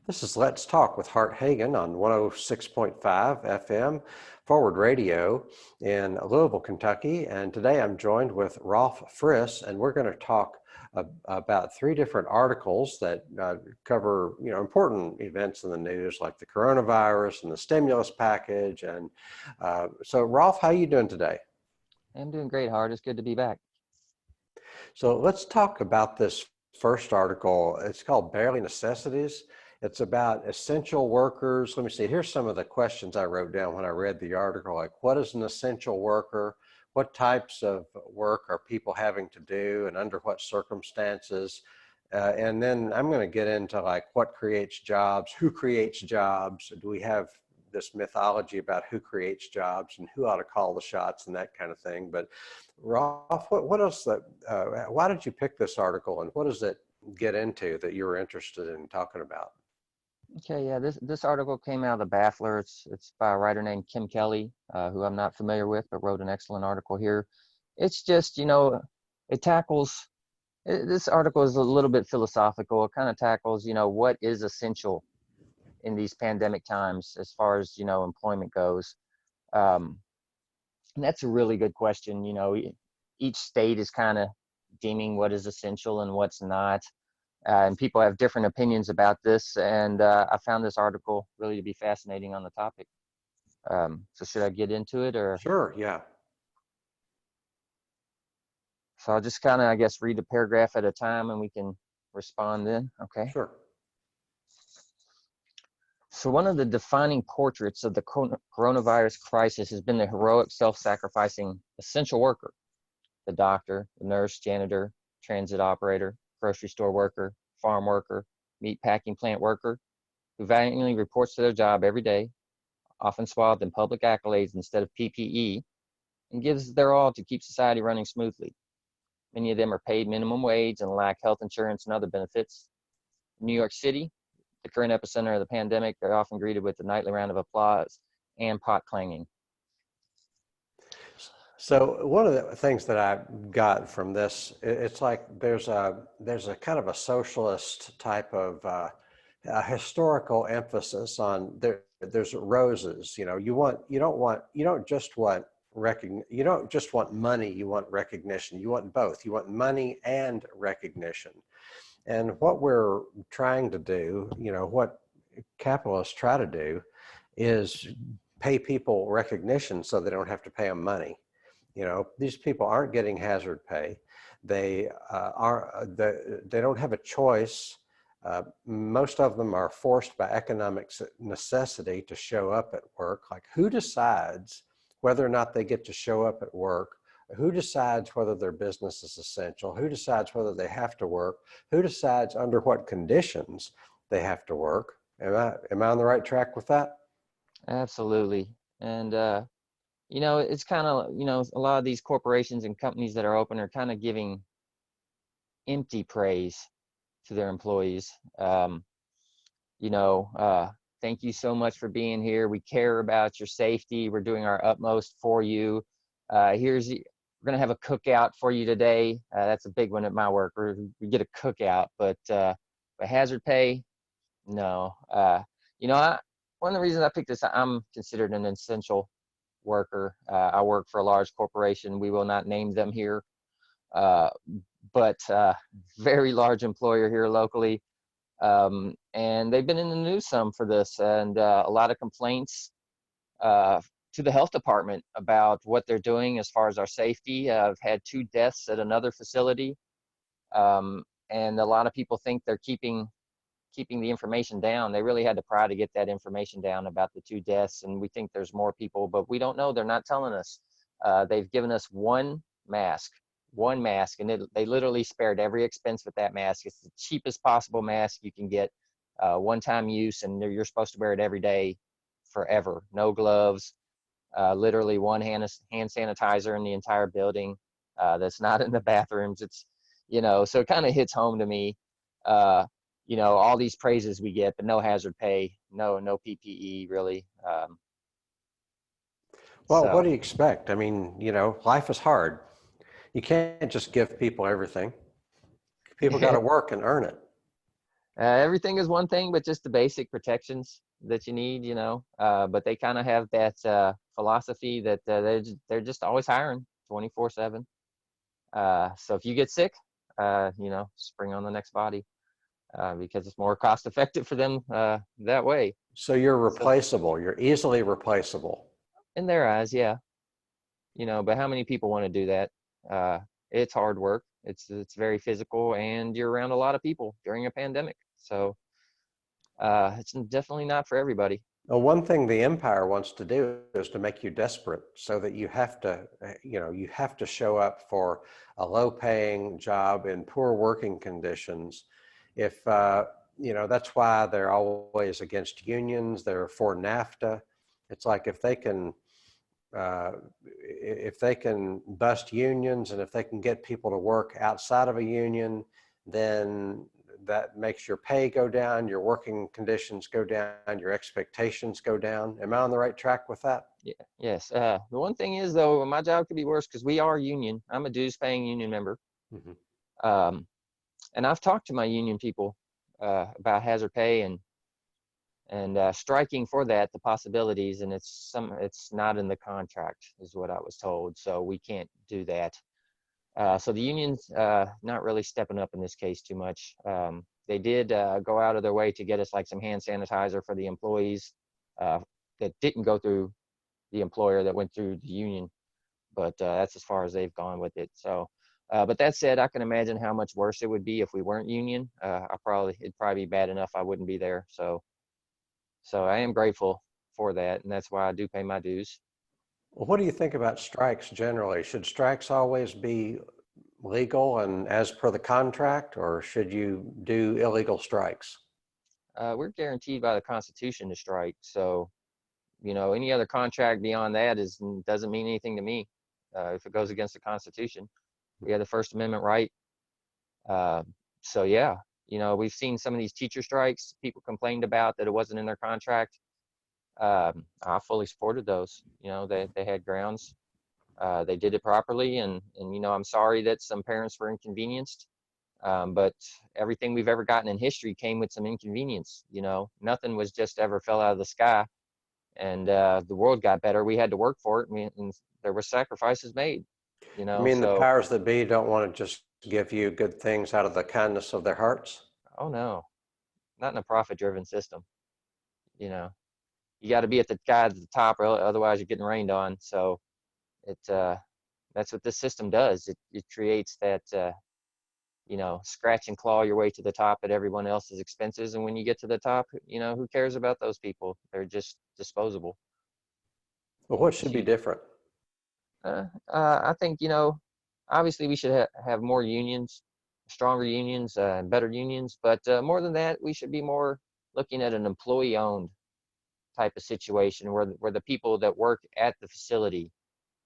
This is Let's Talk with Hart Hagan on 106.5 FM Forward Radio in Louisville, Kentucky. And today I'm joined with Rolf Friis, and we're going to talk about three different articles that cover, important events in the news like the coronavirus and the stimulus package. And so, Rolf, how are you doing today? I'm doing great, Hart. It's good to be back. So let's talk about this first article. It's called Barely Necessities. It's about essential workers. Let me see, here's some of the questions I wrote down when I read the article, like what is an essential worker? What types of work are people having to do and under what circumstances? And then I'm going to get into like what creates jobs, who creates jobs? Do we have this mythology about who creates jobs and who ought to call the shots and that kind of thing? But Rolf, what else why did you pick this article and what does it get into that you were interested in talking about? Okay, yeah, this article came out of the Baffler. It's by a writer named Kim Kelly, who I'm not familiar with, but wrote an excellent article here. It's just, it tackles, this article is a little bit philosophical. It kind of tackles, what is essential in these pandemic times as far as, employment goes. And that's a really good question. Each state is kind of deeming what is essential and what's not. And people have different opinions about this. And I found this article really to be fascinating on the topic. So should I get into it or? Sure, yeah. So I'll just kind of, I guess, read a paragraph at a time and we can respond then. Okay. Sure. So one of the defining portraits of the coronavirus crisis has been the heroic, self-sacrificing essential worker, the doctor, the nurse, janitor, transit operator, grocery store worker, farm worker, meat packing plant worker, who valiantly reports to their job every day, often swathed in public accolades instead of PPE, and gives their all to keep society running smoothly. Many of them are paid minimum wage and lack health insurance and other benefits. In New York City, the current epicenter of the pandemic, they're often greeted with a nightly round of applause and pot clanging. So one of the things that I got from this, it's like there's a kind of a socialist type of a historical emphasis on there's roses. You don't just want you don't just want money, you want recognition. You want both. You want money and recognition. And what we're trying to do, what capitalists try to do is pay people recognition so they don't have to pay them money. These people aren't getting hazard pay. They they don't have a choice. Most of them are forced by economic necessity to show up at work. Like, who decides whether or not they get to show up at work? Who decides whether their business is essential? Who decides whether they have to work? Who decides under what conditions they have to work? Am I on the right track with that? Absolutely. And it's kind of, a lot of these corporations and companies that are open are kind of giving empty praise to their employees. Thank you so much for being here. We care about your safety. We're doing our utmost for you. We're going to have a cookout for you today. That's a big one at my work. We get a cookout, but hazard pay, no. One of the reasons I picked this, I'm considered an essential worker. I work for a large corporation. We will not name them here, but very large employer here locally. And they've been in the news some for this, and a lot of complaints to the health department about what they're doing as far as our safety. I've had 2 deaths at another facility, and a lot of people think they're keeping the information down. They really had to pry to get that information down about the 2 deaths, and we think there's more people, but we don't know. They're not telling us. They've given us one mask, and they literally spared every expense with that mask. It's the cheapest possible mask you can get, one-time use, and you're supposed to wear it every day forever. No gloves, literally one hand sanitizer in the entire building that's not in the bathrooms. It's, so it kind of hits home to me. All these praises we get, but no hazard pay, no PPE really. Well, what do you expect? I mean, life is hard. You can't just give people everything. People got to work and earn it. Everything is one thing, but just the basic protections that you need, you know. But they kind of have that philosophy that they're just always hiring 24/7. So if you get sick, you know, spring on the next body, because it's more cost effective for them that way. So you're So replaceable. You're easily replaceable. in their eyes, yeah, you know. But how many people want to do that? It's hard work. It's very physical, and you're around a lot of people during a pandemic. So it's definitely not for everybody. Well, one thing the empire wants to do is to make you desperate so that you have to, you have to show up for a low paying job in poor working conditions. If, that's why they're always against unions. They're for NAFTA. It's like uh, if they can bust unions and if they can get people to work outside of a union, then that makes your pay go down, your working conditions go down, your expectations go down. Am I on the right track with that? Yeah. Yes. The one thing is though, my job could be worse because we are union. I'm a dues paying union member. Mm-hmm. Um, and I've talked to my union people about hazard pay and striking for that, the possibilities, and it's not in the contract is what I was told. So we can't do that. So the union's not really stepping up in this case too much. They did go out of their way to get us like some hand sanitizer for the employees uh, that didn't go through the employer, that went through the union, but that's as far as they've gone with it. So, but that said, I can imagine how much worse it would be if we weren't union. It'd probably be bad enough I wouldn't be there. So I am grateful for that, and that's why I do pay my dues. Well, what do you think about strikes generally? Should strikes always be legal and as per the contract, or should you do illegal strikes? We're guaranteed by the Constitution to strike, so you know any other contract beyond that doesn't mean anything to me. If it goes against the Constitution, we have the First Amendment right. Uh, so yeah, you know, we've seen some of these teacher strikes. People complained about that it wasn't in their contract. I fully supported those. You know, they had grounds. They did it properly, and you know, I'm sorry that some parents were inconvenienced. But everything we've ever gotten in history came with some inconvenience. You know, nothing was just ever fell out of the sky, and the world got better. We had to work for it, and there were sacrifices made. You You know, mean the so powers that be don't want to just give you good things out of the kindness of their hearts? oh no, not in a profit-driven system. You know, you got to be at the guy at the top, or otherwise you're getting rained on. So it that's what this system does. It creates that you know, scratch and claw your way to the top at everyone else's expenses, and when you get to the top, you know, who cares about those people? They're just disposable. Well, what As should be you, different? I think you know, obviously we should have more unions, stronger unions, better unions, but more than that, we should be more looking at an employee-owned type of situation where the people that work at the facility,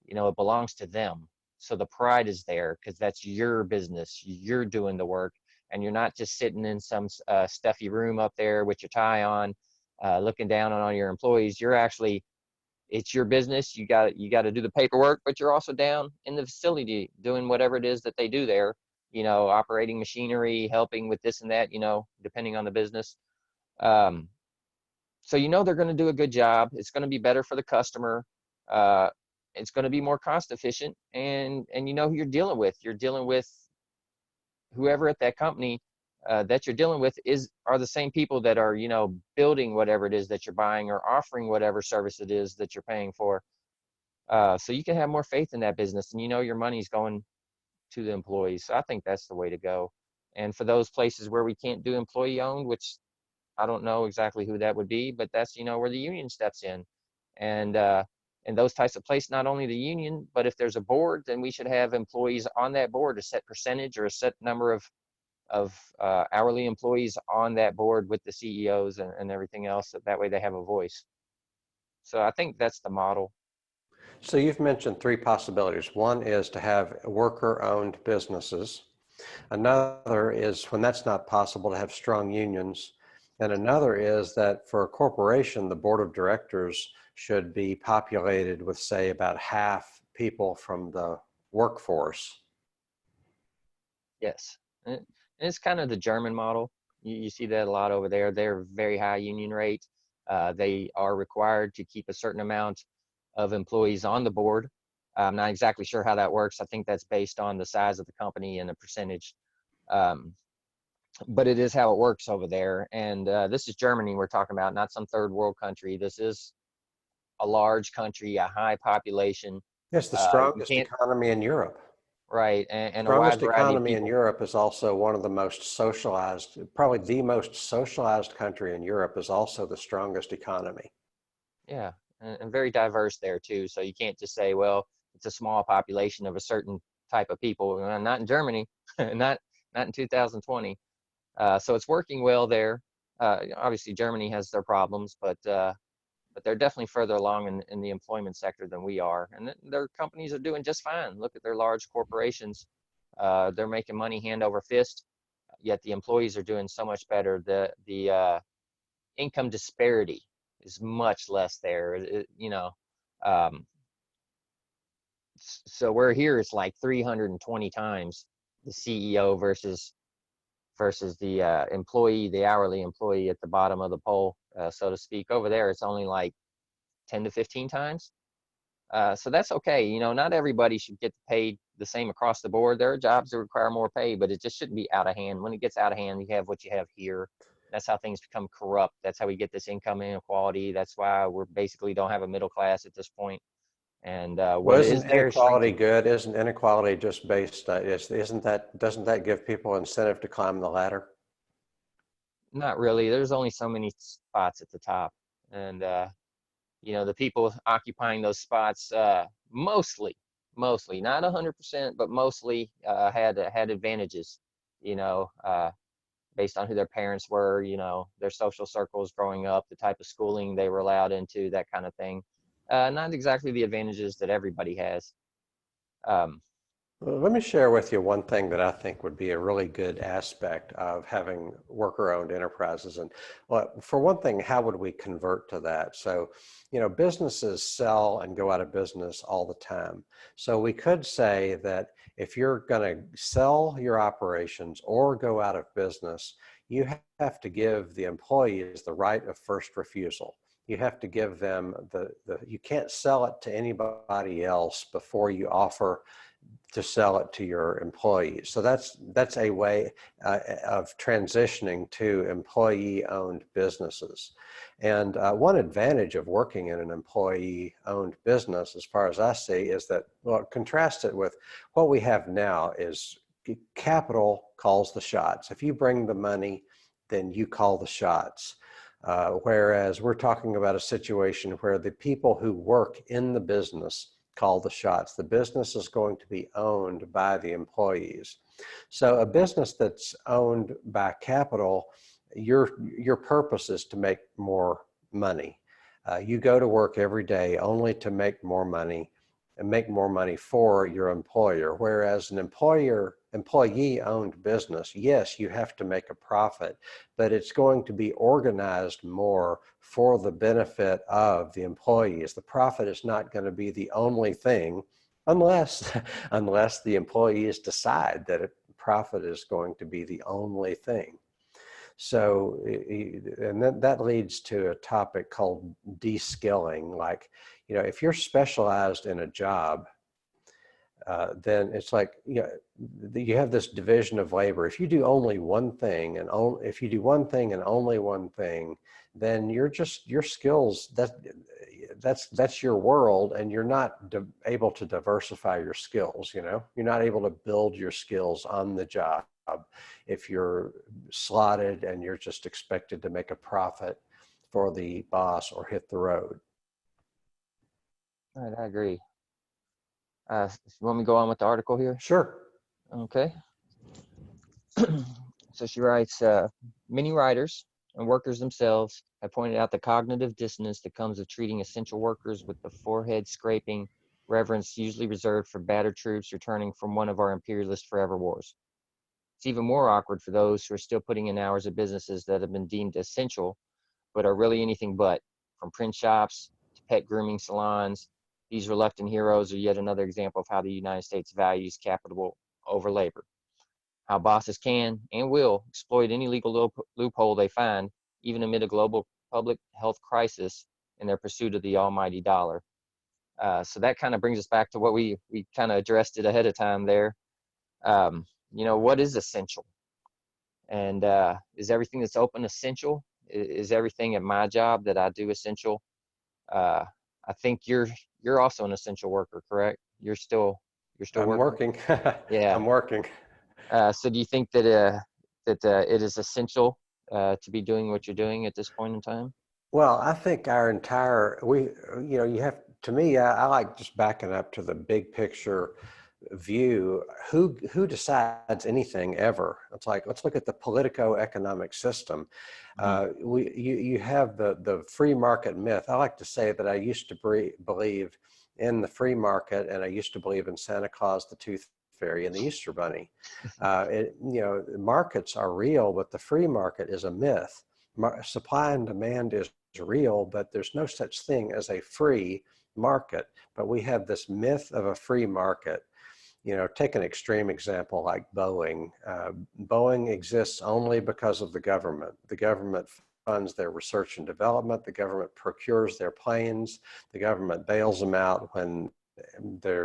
you know, it belongs to them. So the pride is there because that's your business. You're doing the work, and you're not just sitting in some stuffy room up there with your tie on, looking down on your employees. You're actually, it's your business. You got to do the paperwork, but you're also down in the facility doing whatever it is that they do there. You know, operating machinery, helping with this and that. You know, depending on the business. Um, so you know they're going to do a good job. It's going to be better for the customer. Uh, it's going to be more cost efficient, and you know who you're dealing with. You're dealing with whoever at that company that you're dealing with are the same people that are, you know, building whatever it is that you're buying or offering whatever service it is that you're paying for. So you can have more faith in that business, and you know your money's going to the employees. So I think that's the way to go. And for those places where we can't do employee owned, which I don't know exactly who that would be, but that's, you know, where the union steps in. And those types of places, not only the union, but if there's a board, then we should have employees on that board, a set percentage or a set number of hourly employees on that board with the CEOs and everything else. That way they have a voice. So I think that's the model. So you've mentioned three possibilities. One is to have worker-owned businesses. Another is when that's not possible to have strong unions. And another is that for a corporation, the board of directors should be populated with, say, about half people from the workforce. Yes. And it's kind of the German model. You see that a lot over there. They're very high union rate. They are required to keep a certain amount of employees on the board. I'm not exactly sure how that works. I think that's based on the size of the company and the percentage. Um, but it is how it works over there. And this is Germany we're talking about, not some third world country. This is a large country, a high population. It's the You strongest can't, economy in Europe. right, and a wide Strongest variety of economy in people. Europe is also one of the most socialized, probably the most socialized country in Europe is also the strongest economy. Yeah, and very diverse there too. So you can't just say, well, it's a small population of a certain type of people. Not in Germany, not in 2020. So it's working well there. Obviously, Germany has their problems, but they're definitely further along in the employment sector than we are, and their companies are doing just fine. Look at their large corporations; they're making money hand over fist. Yet the employees are doing so much better. The income disparity is much less there. Um, so we're here. It's like 320 times the CEO versus the employee, the hourly employee at the bottom of the pole, so to speak. Over there, it's only like 10 to 15 times. So that's okay. Not everybody should get paid the same across the board. There are jobs that require more pay, but it just shouldn't be out of hand. When it gets out of hand, you have what you have here. That's how things become corrupt. That's how we get this income inequality. That's why we're basically don't have a middle class at this point. And Well, what is isn't there is inequality shrinking. good? Isn't inequality just based, doesn't that give people incentive to climb the ladder? Not really. There's only so many spots at the top, and the people occupying those spots, mostly, not 100%, but mostly had advantages. You know, based on who their parents were, their social circles growing up, the type of schooling they were allowed into, that kind of thing. Not exactly the advantages that everybody has. Um, Well, let me share with you one thing that I think would be a really good aspect of having worker-owned enterprises. And well, for one thing, how would we convert to that? So, businesses sell and go out of business all the time. So we could say that if you're going to sell your operations or go out of business, you have to give the employees the right of first refusal. You have to give them you can't sell it to anybody else before you offer to sell it to your employees. So that's a way of transitioning to employee-owned businesses. And one advantage of working in an employee-owned business, as far as I see, is that, well, contrast it with what we have now is capital calls the shots. If you bring the money, then you call the shots. Whereas we're talking about a situation where the people who work in the business call the shots. The business is going to be owned by the employees. So a business that's owned by capital, your purpose is to make more money. You go to work every day only to make more money and make more money for your employer. Whereas an employee-owned business, yes, you have to make a profit, but it's going to be organized more for the benefit of the employees. The profit is not going to be the only thing unless unless the employees decide that profit is going to be the only thing. So, and that leads to a topic called de-skilling. Like, if you're specialized in a job, then it's like, you have this division of labor. If you do only one thing if you do one thing and only one thing, then your skills, that's your world, and you're not able to diversify your skills. You're not able to build your skills on the job if you're slotted and you're just expected to make a profit for the boss or hit the road. all right, I agree. You want me to go on with the article here? Sure. Okay. So she writes, many writers and workers themselves have pointed out the cognitive dissonance that comes with treating essential workers with the forehead scraping reverence usually reserved for battered troops returning from one of our imperialist forever wars. It's even more awkward for those who are still putting in hours at businesses that have been deemed essential, but are really anything but, from print shops to pet grooming salons. These reluctant heroes are yet another example of how the United States values capital over labor. how bosses can and will exploit any legal loophole they find, even amid a global public health crisis in their pursuit of the almighty dollar. So that kind of brings us back to what we kind of addressed it ahead of time there. What is essential? And is everything that's open essential? Is everything at my job that I do essential? I think you're also an essential worker, correct? You're still I'm working. working. Yeah. I'm working. So do you think that it is essential to be doing what you're doing at this point in time? Well, I think you have, to me, I like just backing up to the big picture view. Who decides anything ever? It's like, let's look at the politico-economic system. Mhm. You have the free market myth. I like to say that I used to believe in the free market, and I used to believe in Santa Claus, the Tooth Fairy, and the Easter Bunny. Markets are real, but the free market is a myth. Supply and demand is real, but there's no such thing as a free market. But we have this myth of a free market. Take an extreme example like Boeing. Boeing exists only because of the government. The government funds their research and development. The government procures their planes. The government bails them out when they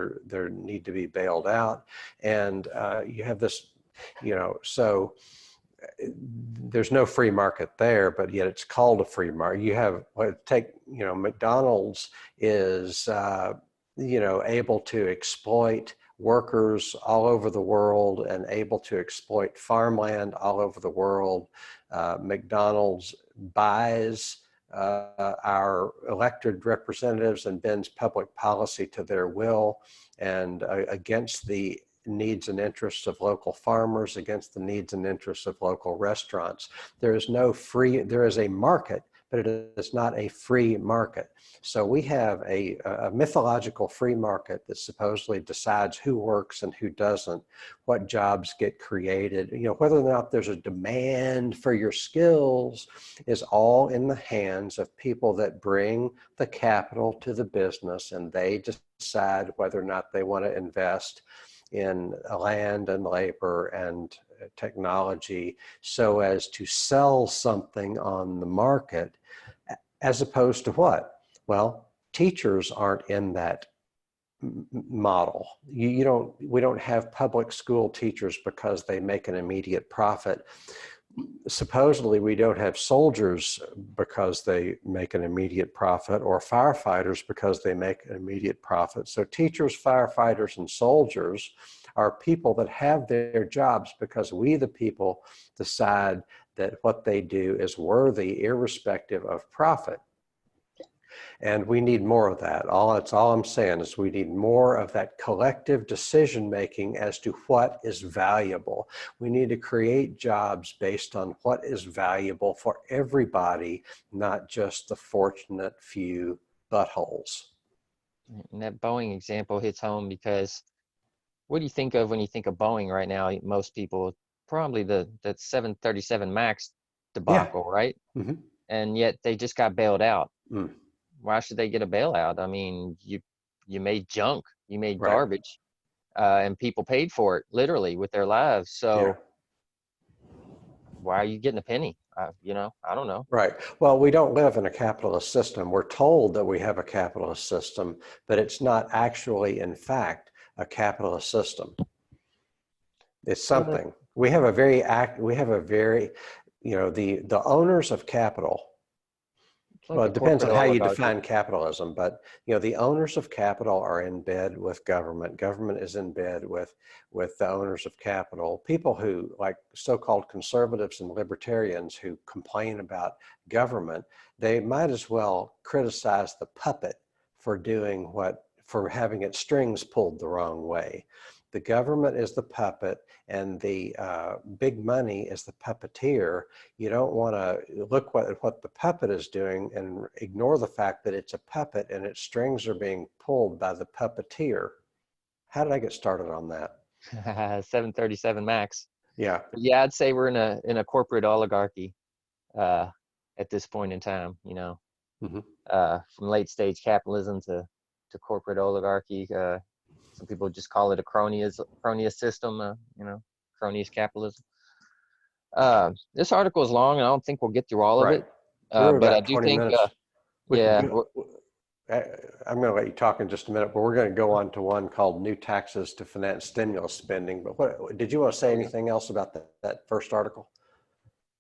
need to be bailed out. And you have this, so there's no free market there, but yet it's called a free market. You have, McDonald's is, able to exploit workers all over the world and able to exploit farmland all over the world. McDonald's buys our elected representatives and bends public policy to their will and against the needs and interests of local farmers, against the needs and interests of local restaurants. There is a market, but it is not a free market. So we have a mythological free market that supposedly decides who works and who doesn't, what jobs get created, whether or not there's a demand for your skills is all in the hands of people that bring the capital to the business, and they decide whether or not they want to invest in land and labor and technology so as to sell something on the market, as opposed to what? Well, teachers aren't in that model. We don't have public school teachers because they make an immediate profit. Supposedly we don't have soldiers because they make an immediate profit, or firefighters because they make an immediate profit. So teachers, firefighters, and soldiers are people that have their jobs because we, the people, decide that what they do is worthy irrespective of profit. And we need more of that. That's all I'm saying is we need more of that collective decision making as to what is valuable. We need to create jobs based on what is valuable for everybody, not just the fortunate few buttholes. And that Boeing example hits home because what do you think of when you think of Boeing right now? Most people probably that 737 Max Yeah. debacle, right? Mm-hmm. And yet they just got bailed out. Mm. Why should they get a bailout? I mean, you made junk, you made Right. garbage, and people paid for it literally with their lives. Yeah. So why are you getting a penny? I don't know. Right. Well, we don't live in a capitalist system. We're told that we have a capitalist system, but it's not actually, in fact, a capitalist system. It's Uh, something. We have a very the owners of capital. it's like Well, a it depends corporate on how you oligarchy. define capitalism, but the owners of capital are in bed with government. Government is in bed with the owners of capital. People who, like so-called conservatives and libertarians who complain about government, they might as well criticize the puppet for having its strings pulled the wrong way. The government is the puppet, and the big money is the puppeteer. You don't want to look what the puppet is doing and ignore the fact that it's a puppet and its strings are being pulled by the puppeteer. How did I get started on that? 737 Max. Yeah. But yeah, I'd say we're in a corporate oligarchy uh, at this point in time. Mm-hmm. From late stage capitalism to corporate oligarchy. Some people just call it a cronyist system. crony's capitalism. This article is long, and I don't think we'll get through all of Right. it. We're But I about do 20 think, minutes. We could yeah, go. I'm going to let you talk in just a minute, but we're going to go on to one called New Taxes to Finance Stimulus Spending. But what did you want to say anything else about that first article?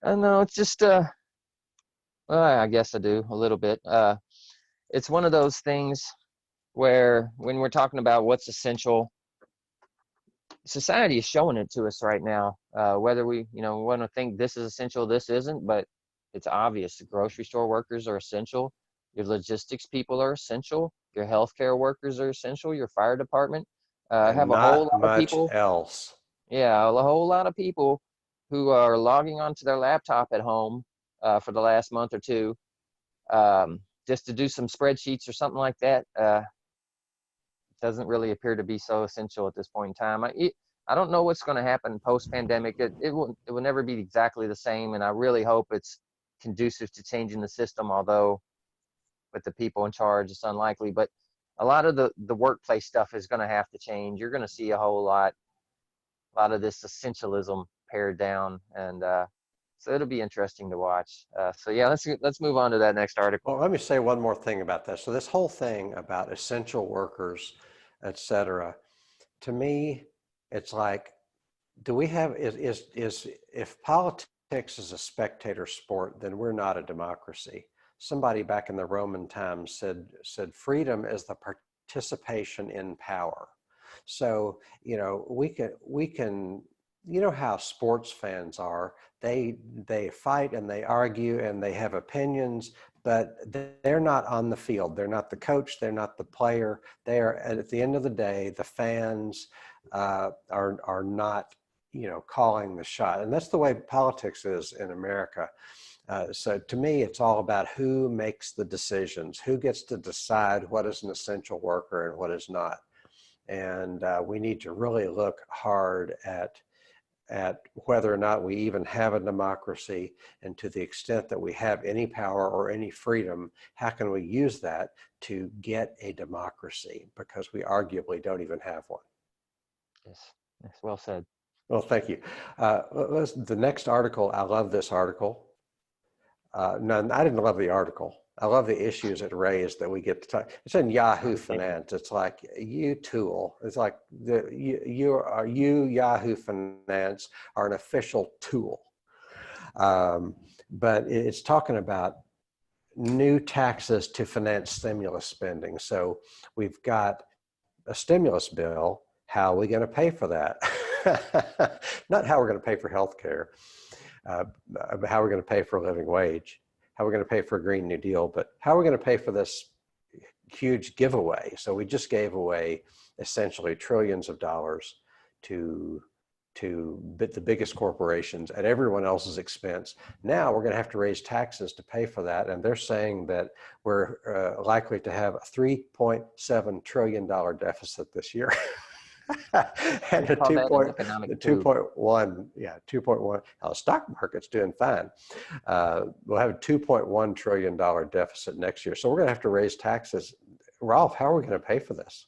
I don't know. It's just, well, I guess I do a little bit. It's one of those things where when we're talking about what's essential, society is showing it to us right now. Whether we, want to think this is essential, this isn't, but it's obvious. The grocery store workers are essential. Your logistics people are essential. Your healthcare workers are essential. Your fire department. And Have a whole not lot of much people. else. Yeah, a whole lot of people who are logging onto their laptop at home for the last month or two, just to do some spreadsheets or something like that. Doesn't really appear to be so essential at this point in time. I don't know what's going to happen post-pandemic. It will never be exactly the same, and I really hope it's conducive to changing the system, although with the people in charge, it's unlikely. But a lot of the workplace stuff is going to have to change. You're going to see a lot of this essentialism pared down, and so it'll be interesting to watch. So yeah, let's move on to that next article. Well, let me say one more thing about that. So this whole thing about essential workers, et cetera, to me, it's like, do we have, if politics is a spectator sport, then we're not a democracy. Somebody back in the Roman times said freedom is the participation in power. So, we can, how sports fans are, they fight and they argue and they have opinions, but they're not on the field. They're not the coach. They're not the player. They are, at the end of the day, the fans are not, calling the shot. And that's the way politics is in America. So to me, it's all about who makes the decisions, who gets to decide what is an essential worker and what is not. And we need to really look hard at whether or not we even have a democracy, and to the extent that we have any power or any freedom, how can we use that to get a democracy? Because we arguably don't even have one. Yes, well said. Well, thank you. The next article, I love this article. No, I didn't love the article. I love the issues it raised that we get to talk. It's in Yahoo Finance. It's like, you tool. It's like you Yahoo Finance are an official tool. But it's talking about new taxes to finance stimulus spending. So we've got a stimulus bill. How are we going to pay for that? Not how we're going to pay for healthcare, but how we're going to pay for a living wage, how we're going to pay for a Green New Deal, but how we're going to pay for this huge giveaway. So we just gave away essentially trillions of dollars to the biggest corporations at everyone else's expense. Now we're going to have to raise taxes to pay for that. And they're saying that we're likely to have a $3.7 trillion deficit this year. And a 2.1, yeah, 2.1. The stock market's doing fine. We'll have a $2.1 trillion deficit next year. So we're going to have to raise taxes. Rolf, how are we going to pay for this?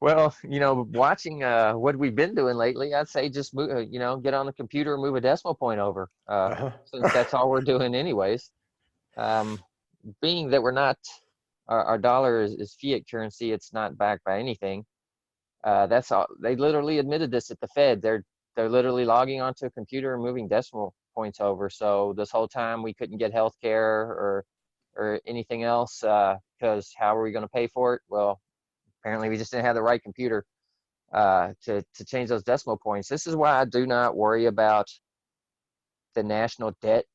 Well, watching what we've been doing lately, I'd say just move, get on the computer and move a decimal point over, since that's all we're doing anyways. Being that we're not, our dollar is fiat currency, it's not backed by anything. That's all. They literally admitted this at the Fed. They're literally logging onto a computer and moving decimal points over. So this whole time we couldn't get health care or anything else, because how are we going to pay for it? Well, apparently we just didn't have the right computer to change those decimal points. This is why I do not worry about the national debt,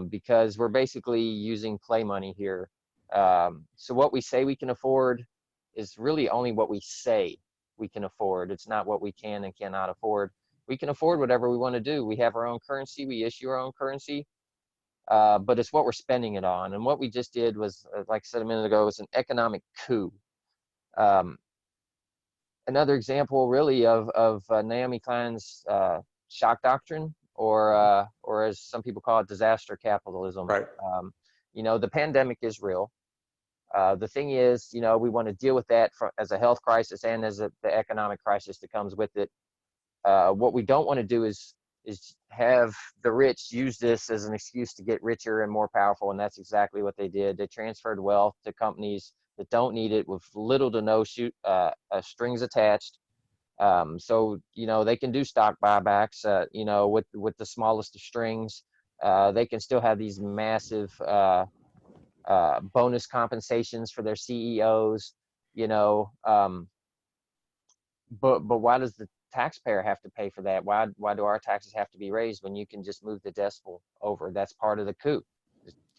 because we're basically using play money here. So what we say we can afford is really only what we say we can afford. It's not what we can and cannot afford. We can afford whatever we want to do. We have our own currency. We issue our own currency. But it's what we're spending it on. And what we just did was, like I said a minute ago, was an economic coup. Another example really of Naomi Klein's shock doctrine, or as some people call it, disaster capitalism. Right. The pandemic is real. The thing is, you know, we want to deal with that as a health crisis and as the economic crisis that comes with it. What we don't want to do is have the rich use this as an excuse to get richer and more powerful, and that's exactly what they did. They transferred wealth to companies that don't need it with little to no strings attached. So you know they can do stock buybacks, you know, with the smallest of strings. They can still have these massive bonus compensations for their CEOs, you know. But why does the taxpayer have to pay for that? Why do our taxes have to be raised when you can just move the decimal over? That's part of the coup.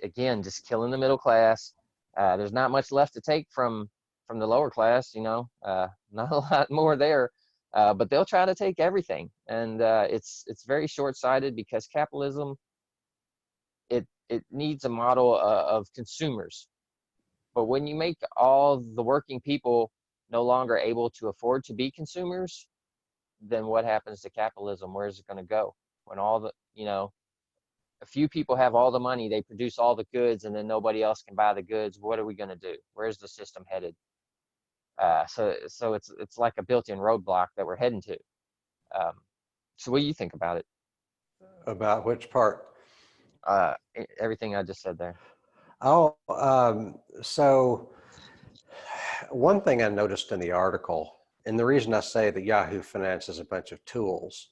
Again, just killing the middle class. There's not much left to take from the lower class, you know. Not a lot more there. But they'll try to take everything, and it's very short-sighted because capitalism, it needs a model of consumers. But when you make all the working people no longer able to afford to be consumers, then what happens to capitalism? Where is it going to go? When all the, you know, a few people have all the money, they produce all the goods, and then nobody else can buy the goods. What are we going to do? Where's the system headed? So it's like a built-in roadblock that we're heading to. Um, so what do you think about it? About which part? Everything I just said there. Oh, so one thing I noticed in the article, and the reason I say that Yahoo Finance is a bunch of tools,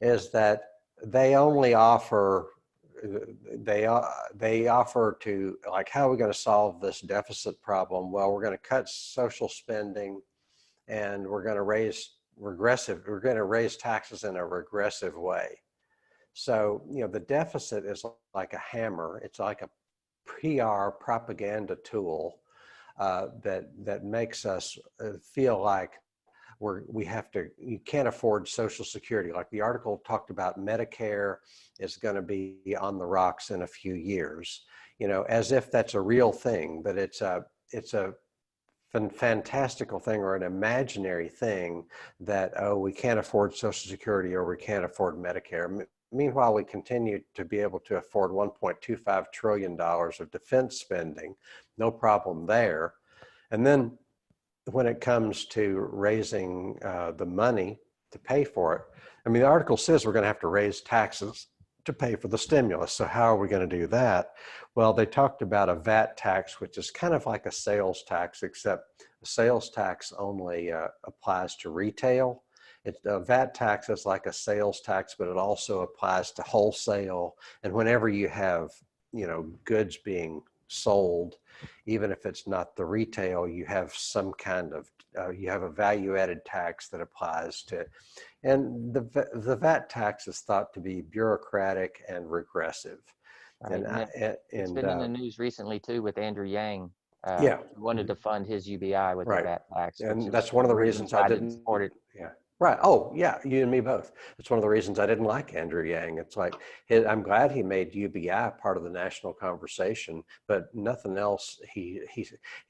is that they only offer they offer to, like, how are we going to solve this deficit problem? Well, we're going to cut social spending, and we're going to raise taxes in a regressive way. So, you know, the deficit is like a hammer. It's like a PR propaganda tool that makes us feel like you can't afford Social Security. Like the article talked about, Medicare is going to be on the rocks in a few years, you know, as if that's a real thing, but it's a fantastical thing or an imaginary thing that, oh, we can't afford Social Security or we can't afford Medicare. Meanwhile, we continue to be able to afford $1.25 trillion of defense spending, no problem there. And then when it comes to raising the money to pay for it, I mean, the article says we're going to have to raise taxes to pay for the stimulus. So how are we going to do that? Well, they talked about a VAT tax, which is kind of like a sales tax, except the sales tax only applies to retail. A VAT tax is like a sales tax, but it also applies to wholesale. And whenever you have, you know, goods being sold, even if it's not the retail, you have some kind of, you have a value-added tax that applies to, and the VAT tax is thought to be bureaucratic and regressive. Right. It's been in the news recently too with Andrew Yang. Yeah. He wanted to fund his UBI with the Right. VAT tax, which And is that's one of the reasons I why I didn't didn't, support it. yeah. Right. Oh, yeah, you and me both. It's one of the reasons I didn't like Andrew Yang. It's like, I'm glad he made UBI part of the national conversation, but nothing else. He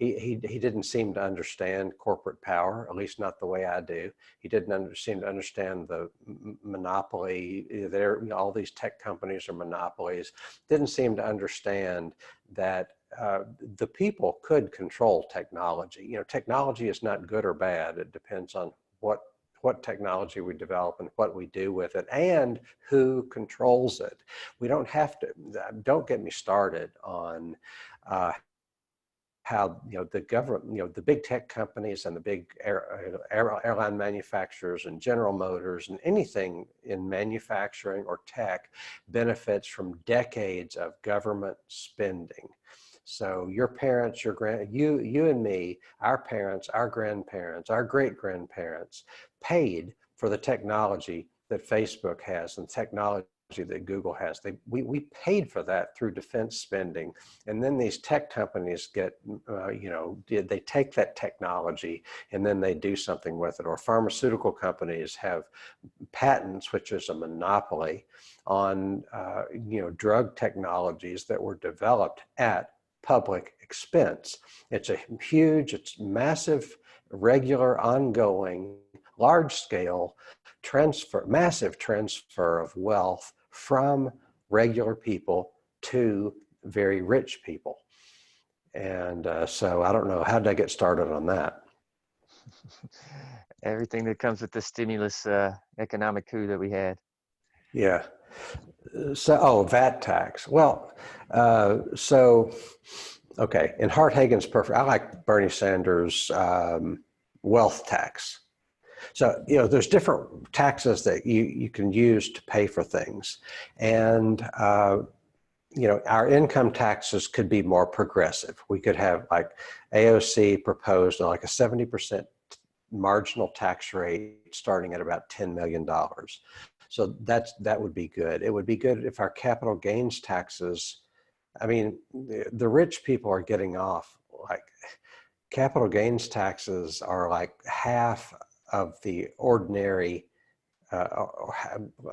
didn't seem to understand corporate power, at least not the way I do. He didn't seem to understand the monopoly. There, you know, all these tech companies are monopolies. Didn't seem to understand that the people could control technology. You know, technology is not good or bad. It depends on what technology we develop and what we do with it and who controls it. We don't have to, don't get me started on how, you know, the government, you know, the big tech companies and the big airline manufacturers and General Motors and anything in manufacturing or tech benefits from decades of government spending. So your parents, you and me, our parents, our grandparents, our great-grandparents paid for the technology that Facebook has and technology that Google has. We paid for that through defense spending. And then these tech companies get, you know, they take that technology and then they do something with it. Or pharmaceutical companies have patents, which is a monopoly on, you know, drug technologies that were developed at public expense. It's it's massive, regular, ongoing, large scale massive transfer of wealth from regular people to very rich people. And so I don't know, how did I get started on that? Everything that comes with the stimulus economic coup that we had. Yeah. So, oh, VAT tax. Well, so, okay. And Hart Hagan's perfect. I like Bernie Sanders' wealth tax. So, there's different taxes that you can use to pay for things. And, our income taxes could be more progressive. We could have like AOC proposed like a 70% marginal tax rate starting at about $10 million. So that would be good. It would be good if our capital gains taxes, I mean, the rich people are getting off like capital gains taxes are like half of the ordinary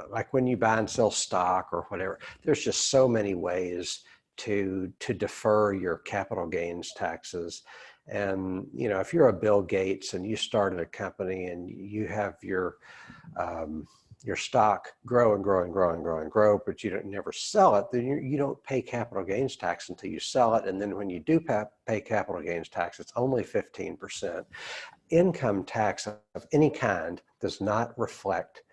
like when you buy and sell stock or whatever. There's just so many ways to defer your capital gains taxes. And if you're a Bill Gates and you started a company and you have your stock grow and grow and grow and grow and grow, but you don't never sell it, then you don't pay capital gains tax until you sell it. And then when you do pay capital gains tax, it's only 15%. Income tax of any kind does not reflect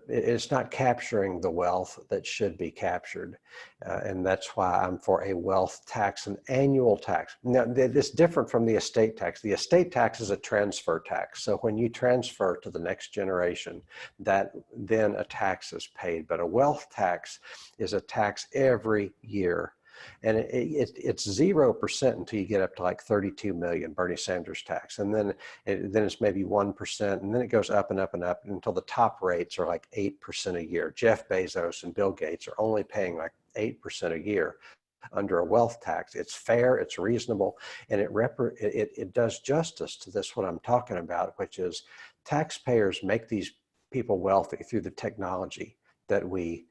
it's not capturing the wealth that should be captured. And that's why I'm for a wealth tax, an annual tax. Now, it's different from the estate tax. The estate tax is a transfer tax. So when you transfer to the next generation, that then a tax is paid. But a wealth tax is a tax every year. And it's 0% until you get up to like 32 million, Bernie Sanders tax. And then it's maybe 1%. And then it goes up and up and up until the top rates are like 8% a year. Jeff Bezos and Bill Gates are only paying like 8% a year under a wealth tax. It's fair, it's reasonable, and it does justice to this, what I'm talking about, which is taxpayers make these people wealthy through the technology that we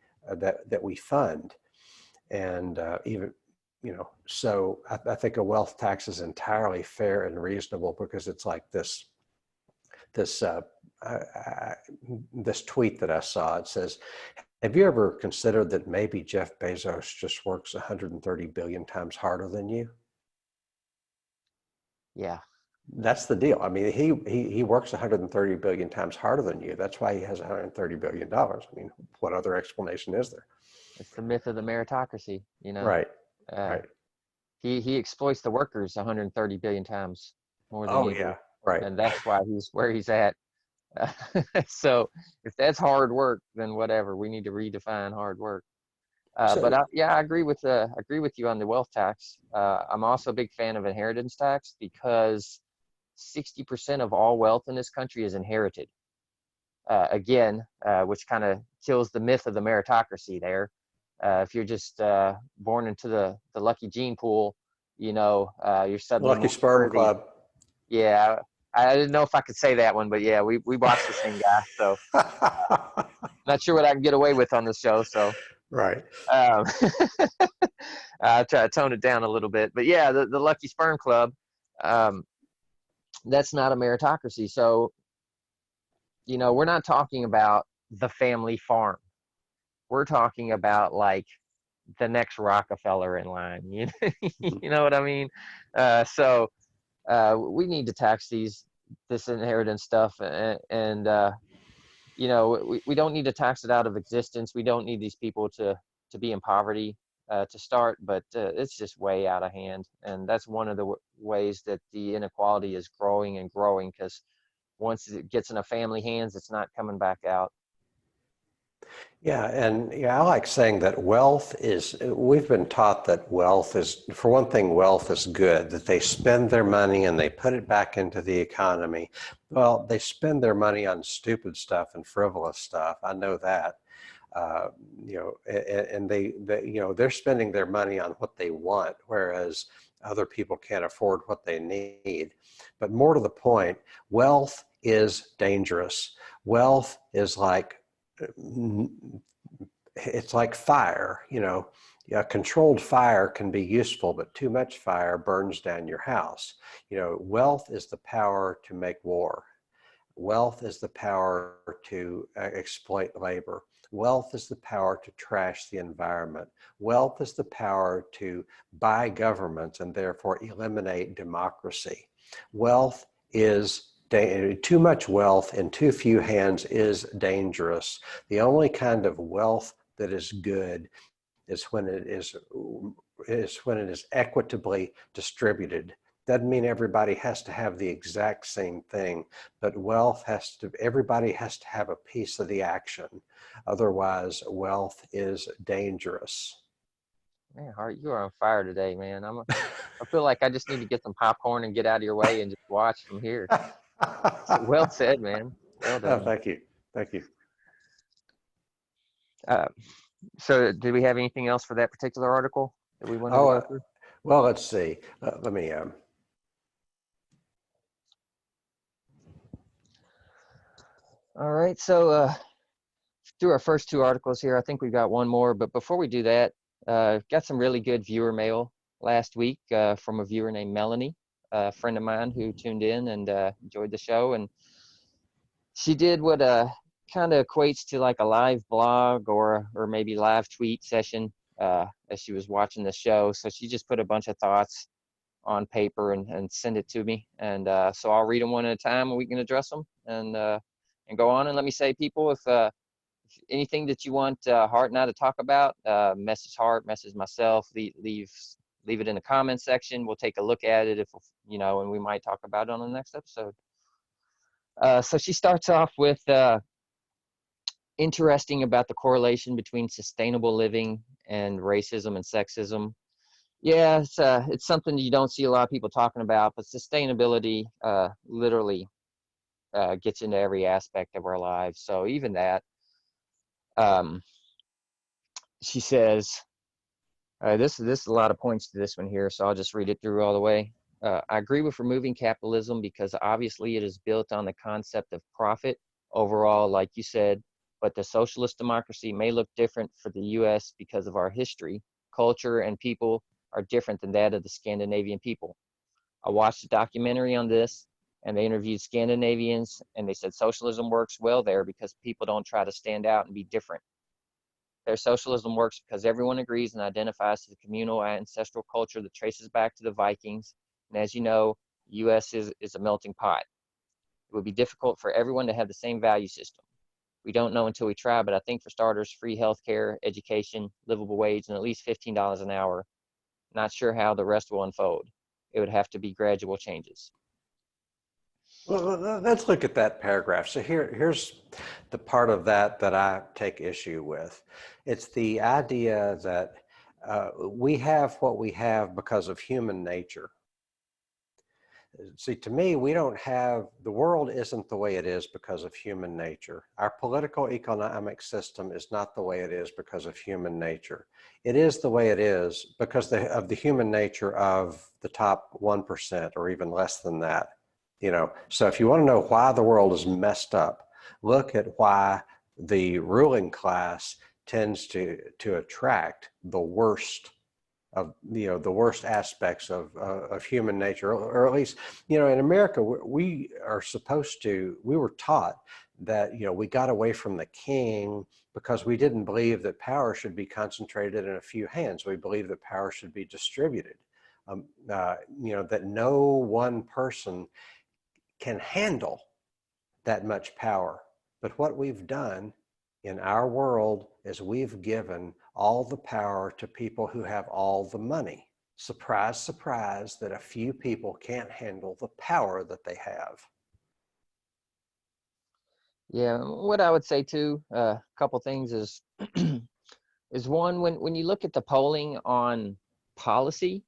fund. And even, so I think a wealth tax is entirely fair and reasonable because it's like this this tweet that I saw. It says, have you ever considered that maybe Jeff Bezos just works 130 billion times harder than you? Yeah. That's the deal. I mean, he works 130 billion times harder than you. That's why he has 130 billion dollars. I mean, what other explanation is there? It's the myth of the meritocracy, Right. Uh, Right. he exploits the workers 130 billion times more than Oh you do, yeah. Right. and that's why he's where he's at. So if that's hard work, then whatever. We need to redefine hard work. But So yeah, I agree with you on the wealth tax. I'm also a big fan of inheritance tax because 60% of all wealth in this country is inherited. Again, which kind of kills the myth of the meritocracy there. If you're just born into the lucky gene pool, you're suddenly Lucky more Sperm worthy. Club. Yeah, I didn't know if I could say that one, but yeah, we watched the same guy, so not sure what I can get away with on the show. So Right. um, I try to tone it down a little bit. But yeah, the Lucky Sperm Club, um, that's not a meritocracy. So we're not talking about the family farm. We're talking about like the next Rockefeller in line. Mhm. You know what I mean? So we need to tax this inheritance stuff, and we don't need to tax it out of existence. We don't need these people to be in poverty to start, but it's just way out of hand, and that's one of the ways that the inequality is growing and growing because once it gets in a family hands, it's not coming back out. Yeah, and I like saying that we've been taught that wealth is, for one thing, wealth is good, that they spend their money and they put it back into the economy. Well, they spend their money on stupid stuff and frivolous stuff. I know that. Uh, and they're spending their money on what they want, whereas other people can't afford what they need. But more to the point, wealth is dangerous. Wealth is like it's like fire. A controlled fire can be useful, but too much fire burns down your house. Wealth is the power to make war. Wealth is the power to exploit labor. Wealth is the power to trash the environment. Wealth is the power to buy governments and therefore eliminate democracy. Wealth is too much wealth in too few hands is dangerous. The only kind of wealth that is good is when it is equitably distributed. Doesn't mean everybody has to have the exact same thing, but everybody has to have a piece of the action. Otherwise, wealth is dangerous. Man, Hart, you are on fire today, man. I feel like I just need to get some popcorn and get out of your way and just watch from here. So, well said, man. Well Oh, done. thank you. Thank you. Uh, so did we have anything else for that particular article that we wanted to Oh, go through? well, let's see. Let me. All right. So through our first two articles here, I think we've got one more. But before we do that, got some really good viewer mail last week from a viewer named Melanie, a friend of mine who tuned in and enjoyed the show. And she did what kind of equates to like a live blog or maybe live tweet session as she was watching the show. So she just put a bunch of thoughts on paper and send it to me. And so I'll read them one at a time and we can address them and go on. And let me say, people, if anything that you want Hart and I to talk about, message Hart, message myself, leave it in the comment section. We'll take a look at it and we might talk about it on the next episode. So she starts off with interesting about the correlation between sustainable living and racism and sexism. Yeah, it's something you don't see a lot of people talking about, but sustainability literally gets into every aspect of our lives. So even that, she says, this is a lot of points to this one here, so I'll just read it through all the way. I agree with removing capitalism because obviously it is built on the concept of profit overall, like you said, but the socialist democracy may look different for the US because of our history, culture, and people are different than that of the Scandinavian people. I watched a documentary on this, and they interviewed Scandinavians, and they said socialism works well there because people don't try to stand out and be different. Their socialism works because everyone agrees and identifies to the communal ancestral culture that traces back to the Vikings. And as you know, the US is a melting pot. It would be difficult for everyone to have the same value system. We don't know until we try, but I think for starters, free healthcare, education, livable wage, and at least $15 an hour. Not sure how the rest will unfold. It would have to be gradual changes. Well, let's look at that paragraph. So here's the part of that I take issue with. It's the idea that we have what we have because of human nature. See, to me, the world isn't the way it is because of human nature. Our political economic system is not the way it is because of human nature. It is the way it is because of the human nature of the top 1% or even less than that. So if you want to know why the world is messed up, look at why the ruling class tends to attract the worst of the worst aspects of human nature, or at least in America we were taught that we got away from the king because we didn't believe that power should be concentrated in a few hands. We believed that power should be distributed. That no one person can handle that much power. But what we've done in our world is we've given all the power to people who have all the money. Surprise, surprise, that a few people can't handle the power that they have. Yeah, what I would say too, a couple things is is one, when you look at the polling on policy,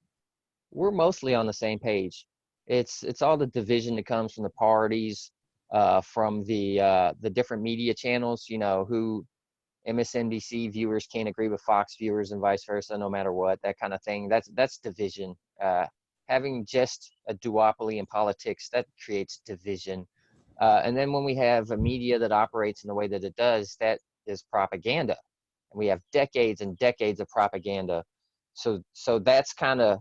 we're mostly on the same page. It's all the division that comes from the parties, from the different media channels. Who MSNBC viewers can't agree with Fox viewers and vice versa, no matter what, that kind of thing. That's division. Having just a duopoly in politics, that creates division. And then when we have a media that operates in the way that it does, that is propaganda. And we have decades and decades of propaganda. So that's kind of,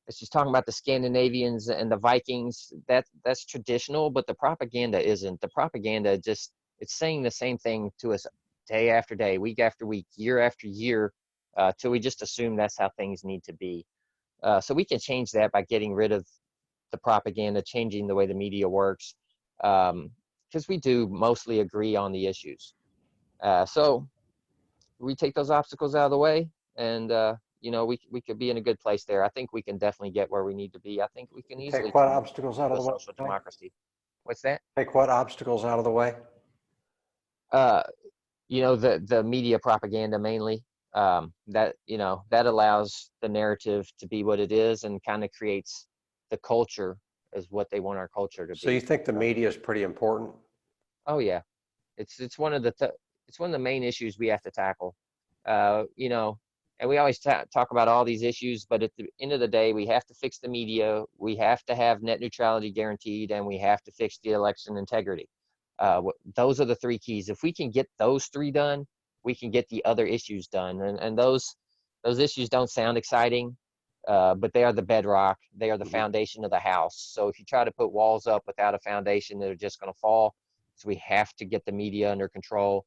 it's just talking about the Scandinavians and the Vikings. That's traditional, but the propaganda isn't. The propaganda just It's saying the same thing to us day after day, week after week, year after year, till we just assume that's how things need to be. So we can change that by getting rid of the propaganda, changing the way the media works, because we do mostly agree on the issues. So we take those obstacles out of the way, and we could be in a good place there. I think we can definitely get where we need to be. I think we can easily Take what turn obstacles out to of a the social way? democracy. What's that? Take what obstacles out of the way? Uh, the media propaganda mainly. That allows the narrative to be what it is and kind of creates the culture as what they want our culture to So you be. think the media is pretty important? Oh yeah, it's one of it's one of the main issues we have to tackle. Uh, you know, and we always talk about all these issues, but at the end of the day, we have to fix the media. We have to have net neutrality guaranteed, and we have to fix the election integrity. Those are the three keys. If we can get those three done, we can get the other issues done. And those issues don't sound exciting, but they are the bedrock. They are the Mhm. foundation of the house. So if you try to put walls up without a foundation, they're just going to fall. So we have to get the media under control,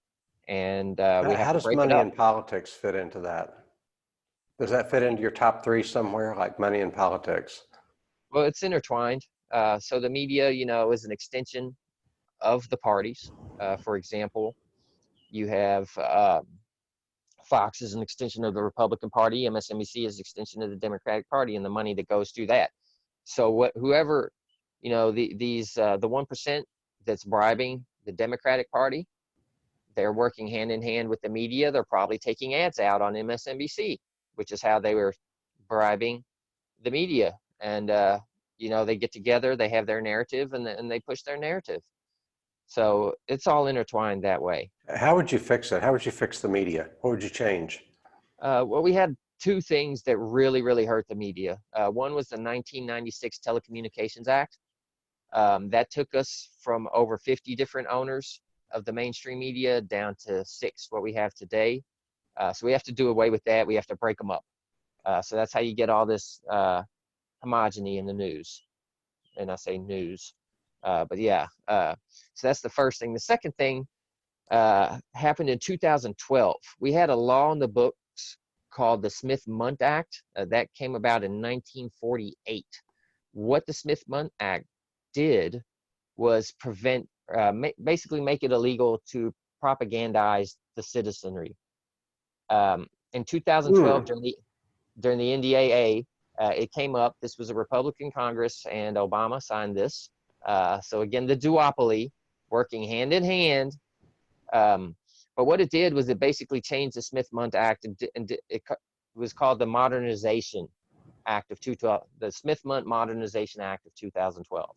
and we have How to does break it money up. in politics fit into that? Does that fit into your top three somewhere, like money in politics? Well, it's intertwined. So the media, is an extension of the parties. For example, you have Fox is an extension of the Republican Party. MSNBC is an extension of the Democratic Party, and the money that goes through that. So whoever, the 1% that's bribing the Democratic Party, they're working hand in hand with the media. They're probably taking ads out on MSNBC, which is how they were bribing the media. And they get together, they have their narrative, and they push their narrative. So it's all intertwined that way. How would you fix it? How would you fix the media? What would you change? Well, we had two things that really, really hurt the media. One was the 1996 Telecommunications Act. That took us from over 50 different owners of the mainstream media down to 6, what we have today. So we have to do away with that. We have to break them up. So that's how you get all this homogeny in the news. And I say news. But yeah, so that's the first thing. The second thing happened in 2012. We had a law in the books called the Smith-Mundt Act that came about in 1948. What the Smith-Mundt Act did was basically make it illegal to propagandize the citizenry. In 2012, Hmm. during the NDAA, it came up. This was a Republican Congress, and Obama signed this. So again, the duopoly working hand in hand. But what it did was it basically changed the Smith-Mundt Act, and it was called the Modernization Act of 2012, the Smith-Mundt Modernization Act of 2012.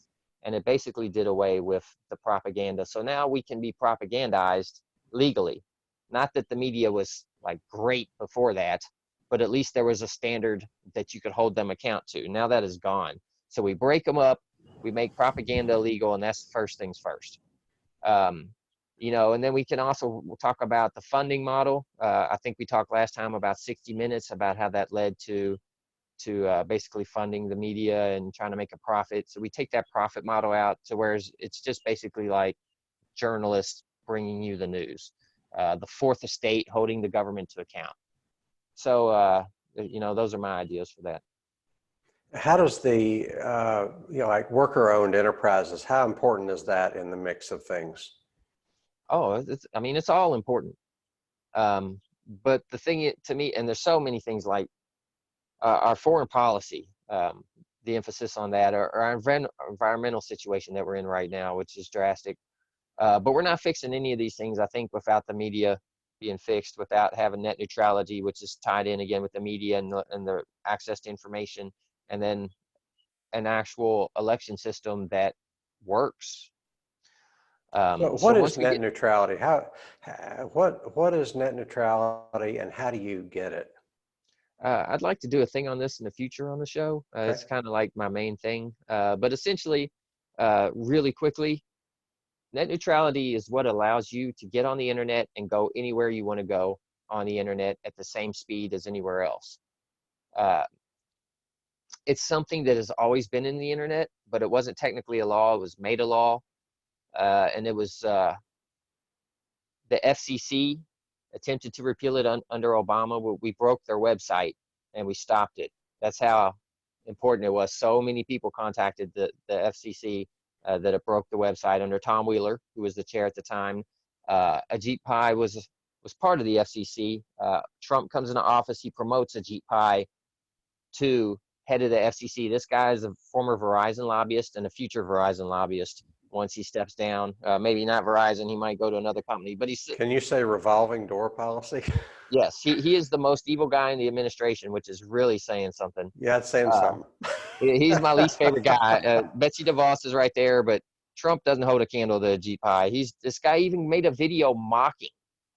And it basically did away with the propaganda. So now we can be propagandized legally. Not that the media was like great before that, but at least there was a standard that you could hold them account to. Now that is gone. So we break them up, we make propaganda illegal, and that's first things first. Um, and then we can also talk about the funding model. I think we talked last time about 60 Minutes about how that led to basically funding the media and trying to make a profit. So we take that profit model out to where it's just basically like journalists bringing you the news, the fourth estate holding the government to account. So, those are my ideas for that. How does the, like worker-owned enterprises, how important is that in the mix of things? Oh, it's all important. But the thing to me, and there's so many things like our foreign policy, the emphasis on that, or our environmental situation that we're in right now, which is drastic. But we're not fixing any of these things, I think, without the media being fixed, without having net neutrality, which is tied in again with the media and the access to information, and then an actual election system that works. So So what is once we net get, neutrality? What is net neutrality and how do you get it? I'd like to do a thing on this in the future on the show. Okay. It's kind of like my main thing. But essentially, really quickly, net neutrality is what allows you to get on the internet and go anywhere you want to go on the internet at the same speed as anywhere else. Uh, it's something that has always been in the internet, but it wasn't technically a law. It was made a law, and it was the FCC attempted to repeal it under Obama. We broke their website and we stopped it. That's how important it was. So many people contacted the FCC that it broke the website under Tom Wheeler, who was the chair at the time. Ajit Pai was part of the FCC. Trump comes into office, he promotes Ajit Pai to head of the FCC. This guy is a former Verizon lobbyist and a future Verizon lobbyist. Once he steps down, maybe not Verizon, he might go to another company. But he's Can you say revolving door policy? yes, he is the most evil guy in the administration, which is really saying something. Yeah, it's saying something. He's my least favorite guy. Betsy DeVos is right there, but Trump doesn't hold a candle to Ajit Pai. This guy even made a video mocking